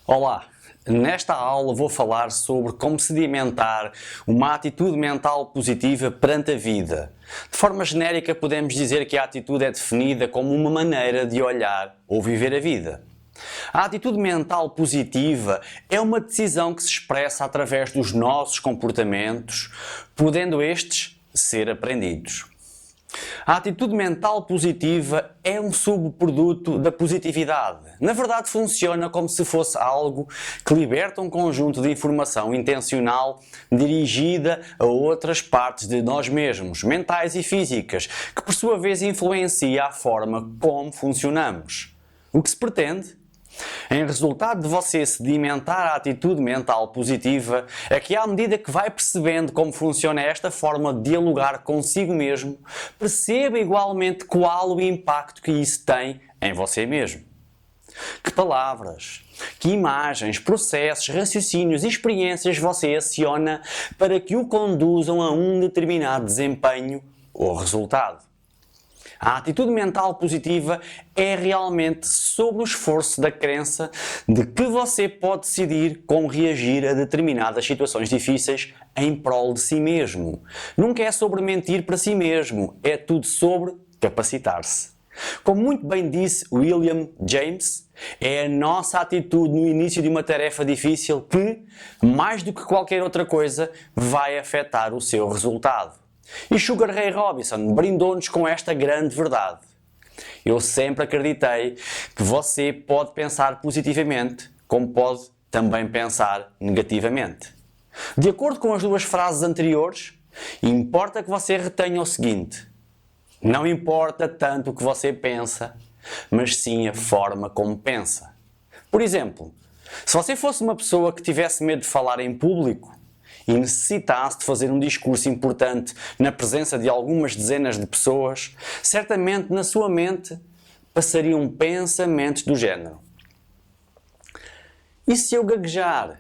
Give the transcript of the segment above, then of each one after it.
Olá! Nesta aula vou falar sobre como sedimentar uma atitude mental positiva perante a vida. De forma genérica, podemos dizer que a atitude é definida como uma maneira de olhar ou viver a vida. A atitude mental positiva é uma decisão que se expressa através dos nossos comportamentos, podendo estes ser aprendidos. A atitude mental positiva é um subproduto da positividade. Na verdade, funciona como se fosse algo que liberta um conjunto de informação intencional dirigida a outras partes de nós mesmos, mentais e físicas, que por sua vez influencia a forma como funcionamos. O que se pretende? Em resultado de você sedimentar a atitude mental positiva, é que à medida que vai percebendo como funciona esta forma de dialogar consigo mesmo, perceba igualmente qual o impacto que isso tem em você mesmo. Que palavras, que imagens, processos, raciocínios e experiências você aciona para que o conduzam a um determinado desempenho ou resultado. A atitude mental positiva é realmente sobre o esforço da crença de que você pode decidir como reagir a determinadas situações difíceis em prol de si mesmo. Nunca é sobre mentir para si mesmo, é tudo sobre capacitar-se. Como muito bem disse William James, é a nossa atitude no início de uma tarefa difícil que, mais do que qualquer outra coisa, vai afetar o seu resultado. E Sugar Ray Robinson brindou-nos com esta grande verdade. Eu sempre acreditei que você pode pensar positivamente, como pode também pensar negativamente. De acordo com as duas frases anteriores, importa que você retenha o seguinte: não importa tanto o que você pensa, mas sim a forma como pensa. Por exemplo, se você fosse uma pessoa que tivesse medo de falar em público, e necessitasse de fazer um discurso importante na presença de algumas dezenas de pessoas, certamente na sua mente passariam pensamentos do género: e se eu gaguejar?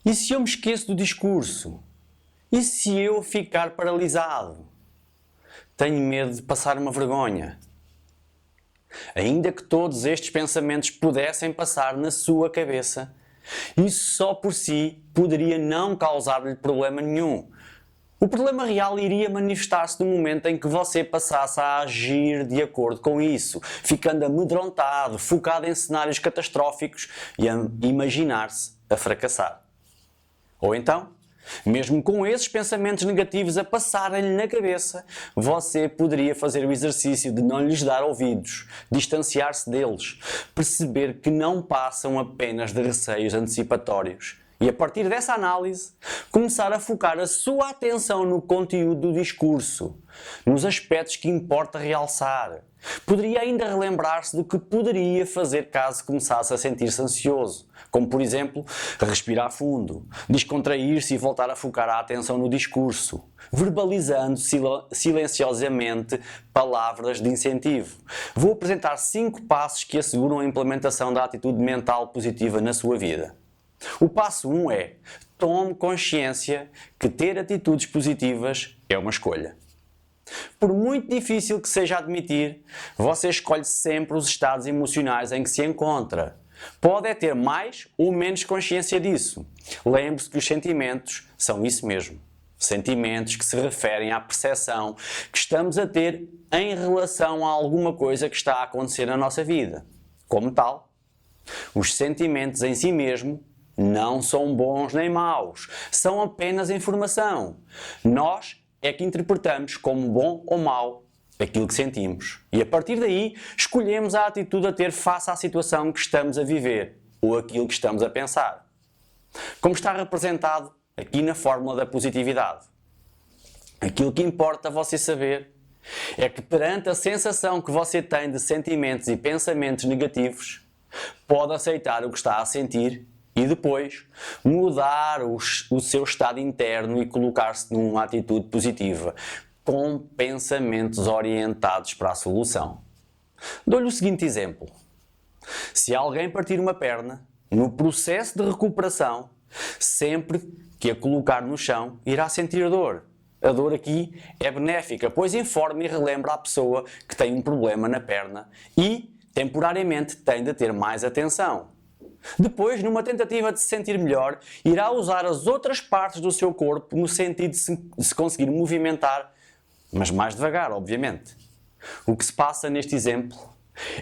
E se eu me esqueço do discurso? E se eu ficar paralisado? Tenho medo de passar uma vergonha. Ainda que todos estes pensamentos pudessem passar na sua cabeça, isso só por si poderia não causar-lhe problema nenhum. O problema real iria manifestar-se no momento em que você passasse a agir de acordo com isso, ficando amedrontado, focado em cenários catastróficos e a imaginar-se a fracassar. Ou então, mesmo com esses pensamentos negativos a passarem-lhe na cabeça, você poderia fazer o exercício de não lhes dar ouvidos, distanciar-se deles, perceber que não passam apenas de receios antecipatórios e, a partir dessa análise, começar a focar a sua atenção no conteúdo do discurso, nos aspectos que importa realçar. Poderia ainda relembrar-se do que poderia fazer caso começasse a sentir-se ansioso, como por exemplo, respirar fundo, descontrair-se e voltar a focar a atenção no discurso, verbalizando silenciosamente palavras de incentivo. Vou apresentar 5 passos que asseguram a implementação da atitude mental positiva na sua vida. O passo 1 é: tome consciência que ter atitudes positivas é uma escolha. Por muito difícil que seja admitir, você escolhe sempre os estados emocionais em que se encontra. Pode é ter mais ou menos consciência disso. Lembre-se que os sentimentos são isso mesmo. Sentimentos que se referem à percepção que estamos a ter em relação a alguma coisa que está a acontecer na nossa vida. Como tal, os sentimentos em si mesmo não são bons nem maus. São apenas informação. Nós é que interpretamos como bom ou mau aquilo que sentimos. E a partir daí, escolhemos a atitude a ter face à situação que estamos a viver ou aquilo que estamos a pensar. Como está representado aqui na fórmula da positividade. Aquilo que importa você saber é que perante a sensação que você tem de sentimentos e pensamentos negativos, pode aceitar o que está a sentir e depois mudar o seu estado interno e colocar-se numa atitude positiva, com pensamentos orientados para a solução. Dou-lhe o seguinte exemplo. Se alguém partir uma perna, no processo de recuperação, sempre que a colocar no chão, irá sentir dor. A dor aqui é benéfica, pois informa e relembra a pessoa que tem um problema na perna e, temporariamente, tem de ter mais atenção. Depois, numa tentativa de se sentir melhor, irá usar as outras partes do seu corpo no sentido de se conseguir movimentar, mas mais devagar, obviamente. O que se passa neste exemplo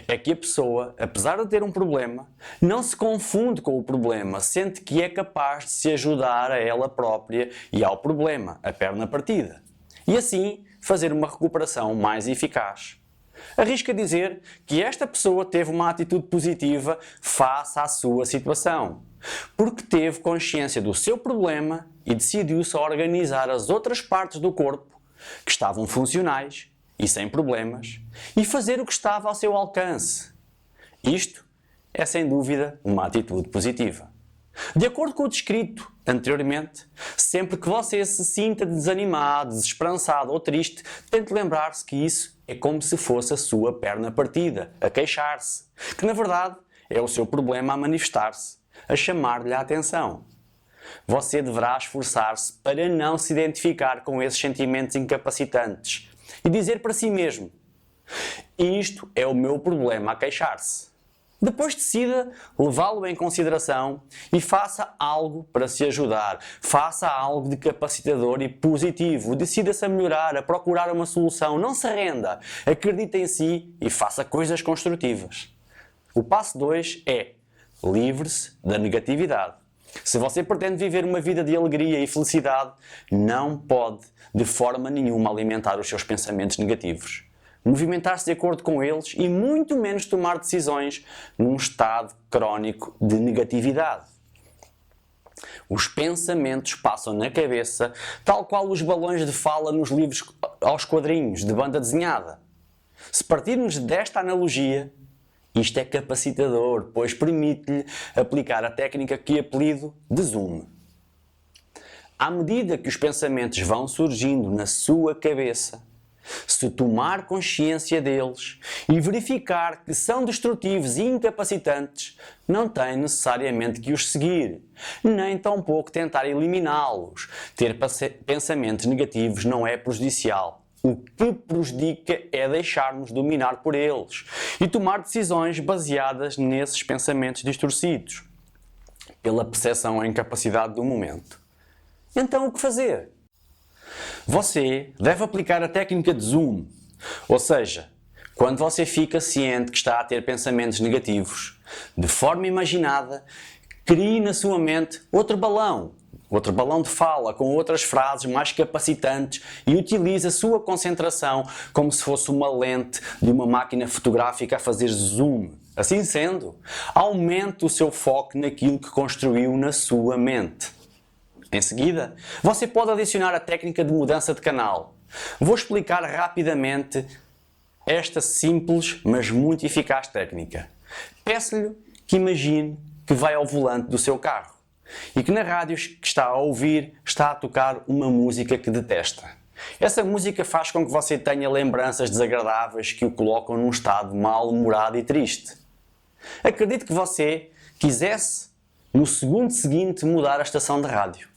é que a pessoa, apesar de ter um problema, não se confunde com o problema, sente que é capaz de se ajudar a ela própria e ao problema, a perna partida, e assim fazer uma recuperação mais eficaz. Arrisco a dizer que esta pessoa teve uma atitude positiva face à sua situação, porque teve consciência do seu problema e decidiu-se a organizar as outras partes do corpo que estavam funcionais e sem problemas, e fazer o que estava ao seu alcance. Isto é, sem dúvida, uma atitude positiva. De acordo com o descrito anteriormente, sempre que você se sinta desanimado, desesperançado ou triste, tente lembrar-se que isso é como se fosse a sua perna partida, a queixar-se, que na verdade é o seu problema a manifestar-se, a chamar-lhe a atenção. Você deverá esforçar-se para não se identificar com esses sentimentos incapacitantes e dizer para si mesmo: isto é o meu problema a queixar-se. Depois decida levá-lo em consideração e faça algo para se ajudar. Faça algo de capacitador e positivo. Decida-se a melhorar, a procurar uma solução. Não se renda. Acredite em si e faça coisas construtivas. O passo 2 é: livre-se da negatividade. Se você pretende viver uma vida de alegria e felicidade, não pode, de forma nenhuma, alimentar os seus pensamentos negativos. Movimentar-se de acordo com eles e muito menos tomar decisões num estado crónico de negatividade. Os pensamentos passam na cabeça, tal qual os balões de fala nos livros aos quadrinhos de banda desenhada. Se partirmos desta analogia, isto é capacitador, pois permite-lhe aplicar a técnica que apelido de zoom. À medida que os pensamentos vão surgindo na sua cabeça, se tomar consciência deles e verificar que são destrutivos e incapacitantes, não tem necessariamente que os seguir, nem tampouco tentar eliminá-los. Ter pensamentos negativos não é prejudicial. O que prejudica é deixar-nos dominar por eles e tomar decisões baseadas nesses pensamentos distorcidos, pela percepção ou incapacidade do momento. Então, o que fazer? Você deve aplicar a técnica de zoom, ou seja, quando você fica ciente que está a ter pensamentos negativos, de forma imaginada, crie na sua mente outro balão de fala com outras frases mais capacitantes e utilize a sua concentração como se fosse uma lente de uma máquina fotográfica a fazer zoom. Assim sendo, aumente o seu foco naquilo que construiu na sua mente. Em seguida, você pode adicionar a técnica de mudança de canal. Vou explicar rapidamente esta simples, mas muito eficaz técnica. Peço-lhe que imagine que vai ao volante do seu carro e que na rádio que está a ouvir está a tocar uma música que detesta. Essa música faz com que você tenha lembranças desagradáveis que o colocam num estado mal-humorado e triste. Acredito que você quisesse, no segundo seguinte, mudar a estação de rádio.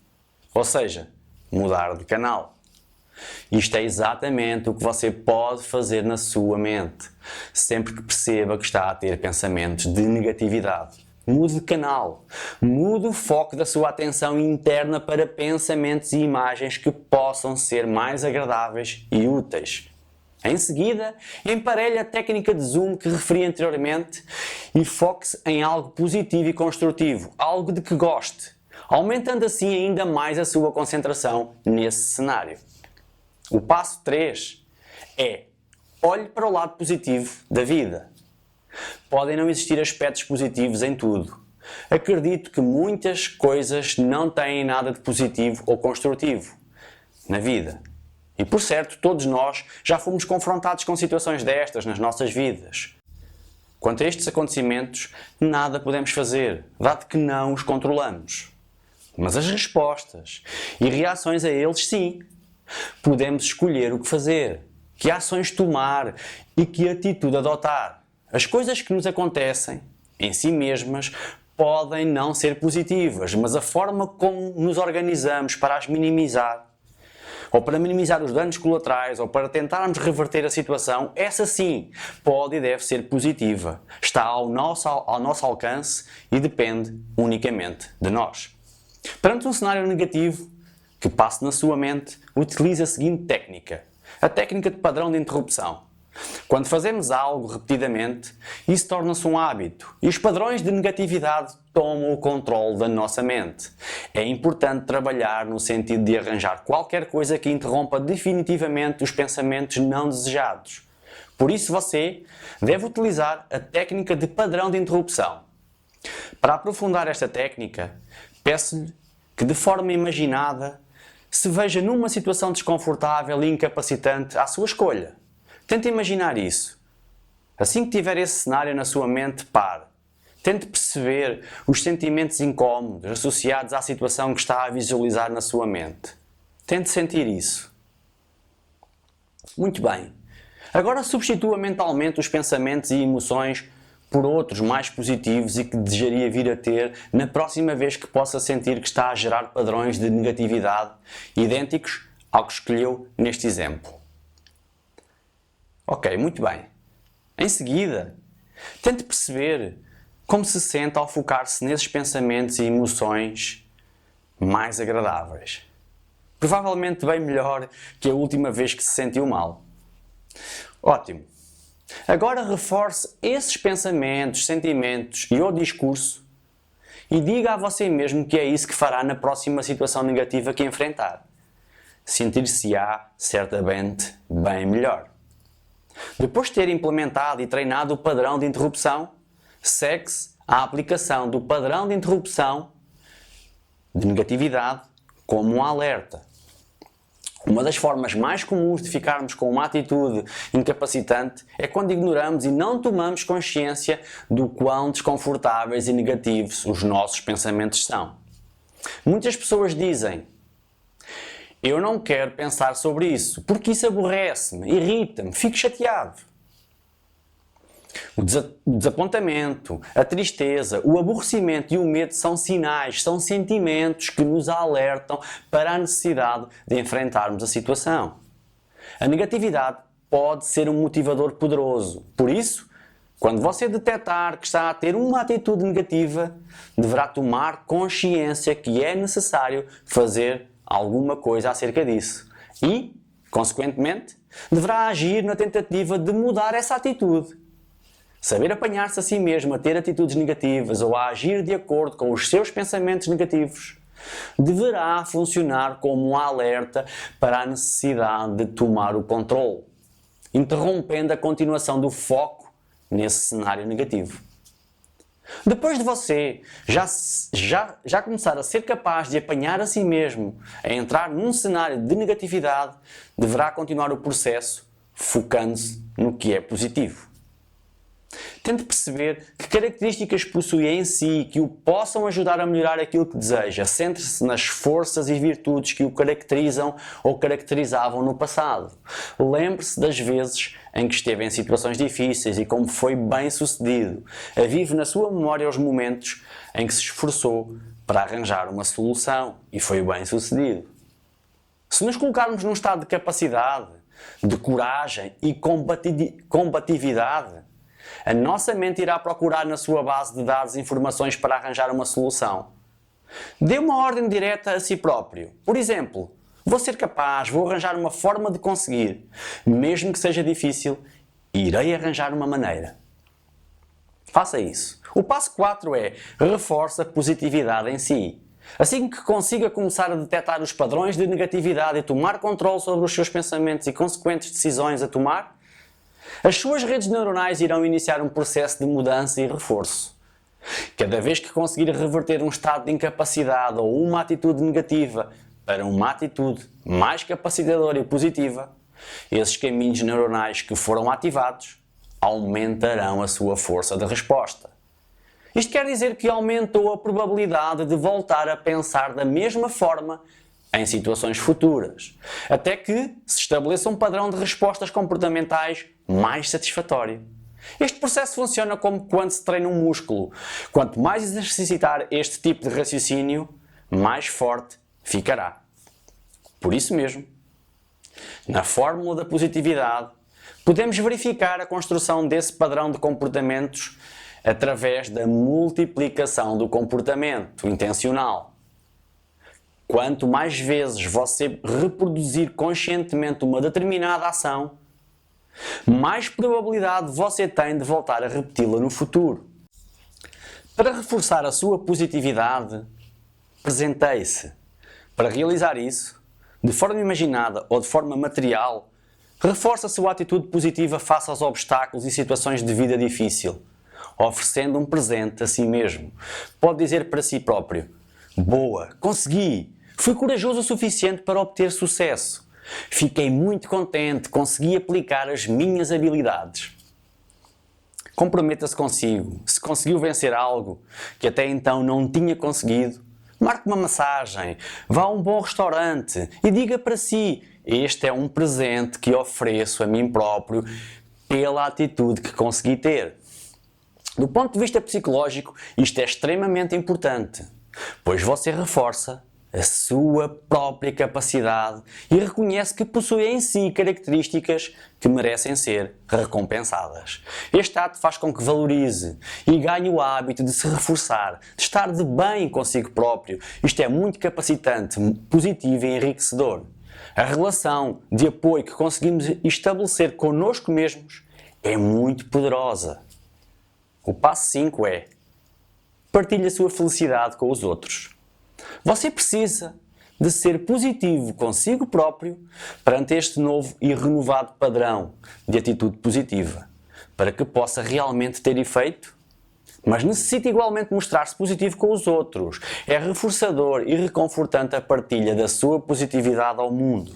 Ou seja, mudar de canal. Isto é exatamente o que você pode fazer na sua mente, sempre que perceba que está a ter pensamentos de negatividade. Mude de canal. Mude o foco da sua atenção interna para pensamentos e imagens que possam ser mais agradáveis e úteis. Em seguida, emparelhe a técnica de zoom que referi anteriormente e foque-se em algo positivo e construtivo, algo de que goste, aumentando assim ainda mais a sua concentração nesse cenário. O passo 3 é: olhe para o lado positivo da vida. Podem não existir aspectos positivos em tudo. Acredito que muitas coisas não têm nada de positivo ou construtivo na vida. E por certo, todos nós já fomos confrontados com situações destas nas nossas vidas. Quanto a estes acontecimentos, nada podemos fazer, dado que não os controlamos. Mas as respostas e reações a eles, sim. Podemos escolher o que fazer, que ações tomar e que atitude adotar. As coisas que nos acontecem, em si mesmas, podem não ser positivas, mas a forma como nos organizamos para as minimizar, ou para minimizar os danos colaterais, ou para tentarmos reverter a situação, essa sim pode e deve ser positiva. Está ao nosso alcance e depende unicamente de nós. Perante um cenário negativo que passe na sua mente, utilize a seguinte técnica: a técnica de padrão de interrupção. Quando fazemos algo repetidamente, isso torna-se um hábito e os padrões de negatividade tomam o controle da nossa mente. É importante trabalhar no sentido de arranjar qualquer coisa que interrompa definitivamente os pensamentos não desejados. Por isso você deve utilizar a técnica de padrão de interrupção. Para aprofundar esta técnica, peço-lhe que de forma imaginada se veja numa situação desconfortável e incapacitante à sua escolha. Tente imaginar isso. Assim que tiver esse cenário na sua mente, pare. Tente perceber os sentimentos incómodos associados à situação que está a visualizar na sua mente. Tente sentir isso. Muito bem. Agora substitua mentalmente os pensamentos e emoções por outros mais positivos e que desejaria vir a ter na próxima vez que possa sentir que está a gerar padrões de negatividade idênticos ao que escolheu neste exemplo. Ok, muito bem. Em seguida, tente perceber como se sente ao focar-se nesses pensamentos e emoções mais agradáveis. Provavelmente bem melhor que a última vez que se sentiu mal. Ótimo. Agora reforce esses pensamentos, sentimentos e o discurso e diga a você mesmo que é isso que fará na próxima situação negativa que enfrentar. Sentir-se-á certamente bem melhor. Depois de ter implementado e treinado o padrão de interrupção, segue-se a aplicação do padrão de interrupção de negatividade como um alerta. Uma das formas mais comuns de ficarmos com uma atitude incapacitante é quando ignoramos e não tomamos consciência do quão desconfortáveis e negativos os nossos pensamentos são. Muitas pessoas dizem: eu não quero pensar sobre isso, porque isso aborrece-me, irrita-me, fico chateado. O desapontamento, a tristeza, o aborrecimento e o medo são sinais, são sentimentos que nos alertam para a necessidade de enfrentarmos a situação. A negatividade pode ser um motivador poderoso. Por isso, quando você detectar que está a ter uma atitude negativa, deverá tomar consciência que é necessário fazer alguma coisa acerca disso e, consequentemente, deverá agir na tentativa de mudar essa atitude. Saber apanhar-se a si mesmo a ter atitudes negativas ou a agir de acordo com os seus pensamentos negativos deverá funcionar como um alerta para a necessidade de tomar o controle, interrompendo a continuação do foco nesse cenário negativo. Depois de você já começar a ser capaz de apanhar a si mesmo a entrar num cenário de negatividade, deverá continuar o processo focando-se no que é positivo. Tente perceber que características possui em si que o possam ajudar a melhorar aquilo que deseja. Centre-se nas forças e virtudes que o caracterizam ou caracterizavam no passado. Lembre-se das vezes em que esteve em situações difíceis e como foi bem sucedido. Avive na sua memória os momentos em que se esforçou para arranjar uma solução e foi bem sucedido. Se nos colocarmos num estado de capacidade, de coragem e combatividade, a nossa mente irá procurar na sua base de dados informações para arranjar uma solução. Dê uma ordem direta a si próprio. Por exemplo, vou ser capaz, vou arranjar uma forma de conseguir. Mesmo que seja difícil, irei arranjar uma maneira. Faça isso. O passo 4 é: reforce a positividade em si. Assim que consiga começar a detectar os padrões de negatividade e tomar controle sobre os seus pensamentos e consequentes decisões a tomar, as suas redes neuronais irão iniciar um processo de mudança e reforço. Cada vez que conseguir reverter um estado de incapacidade ou uma atitude negativa para uma atitude mais capacitadora e positiva, esses caminhos neuronais que foram ativados aumentarão a sua força de resposta. Isto quer dizer que aumentou a probabilidade de voltar a pensar da mesma forma em situações futuras, até que se estabeleça um padrão de respostas comportamentais mais satisfatório. Este processo funciona como quando se treina um músculo. Quanto mais exercitar este tipo de raciocínio, mais forte ficará. Por isso mesmo, Na fórmula da positividade, podemos verificar a construção desse padrão de comportamentos através da multiplicação do comportamento intencional. Quanto mais vezes você reproduzir conscientemente uma determinada ação, mais probabilidade você tem de voltar a repeti-la no futuro. Para reforçar a sua positividade, presenteie-se. Para realizar isso, de forma imaginada ou de forma material, reforce a sua atitude positiva face aos obstáculos e situações de vida difícil, oferecendo um presente a si mesmo. Pode dizer para si próprio: boa, consegui! Fui corajoso o suficiente para obter sucesso. Fiquei muito contente, consegui aplicar as minhas habilidades. Comprometa-se consigo. Se conseguiu vencer algo que até então não tinha conseguido, marque uma massagem, vá a um bom restaurante e diga para si: este é um presente que ofereço a mim próprio pela atitude que consegui ter. Do ponto de vista psicológico, isto é extremamente importante, pois você reforça a sua própria capacidade e reconhece que possui em si características que merecem ser recompensadas. Este ato faz com que valorize e ganhe o hábito de se reforçar, de estar de bem consigo próprio. Isto é muito capacitante, positivo e enriquecedor. A relação de apoio que conseguimos estabelecer connosco mesmos é muito poderosa. O passo 5 é: partilhe a sua felicidade com os outros. Você precisa de ser positivo consigo próprio perante este novo e renovado padrão de atitude positiva, para que possa realmente ter efeito. Mas necessita igualmente mostrar-se positivo com os outros. É reforçador e reconfortante a partilha da sua positividade ao mundo.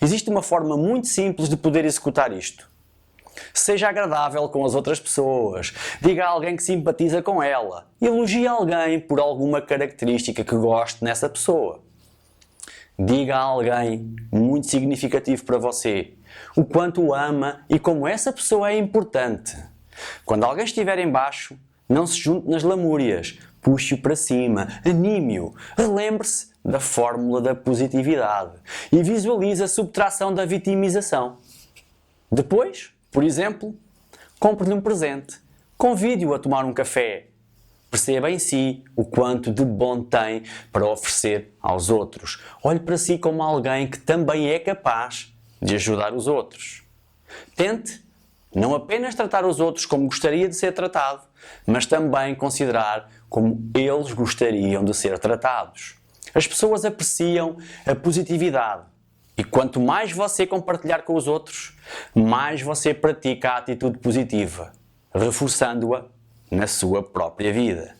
Existe uma forma muito simples de poder executar isto. Seja agradável com as outras pessoas, diga a alguém que simpatiza com ela, elogie alguém por alguma característica que goste nessa pessoa. Diga a alguém muito significativo para você o quanto o ama e como essa pessoa é importante. Quando alguém estiver em baixo, não se junte nas lamúrias, puxe-o para cima, anime-o, relembre-se da fórmula da positividade e visualize a subtração da vitimização. Depois, por exemplo, compre-lhe um presente, convide-o a tomar um café. Perceba em si o quanto de bom tem para oferecer aos outros. Olhe para si como alguém que também é capaz de ajudar os outros. Tente não apenas tratar os outros como gostaria de ser tratado, mas também considerar como eles gostariam de ser tratados. As pessoas apreciam a positividade. E quanto mais você compartilhar com os outros, mais você pratica a atitude positiva, reforçando-a na sua própria vida.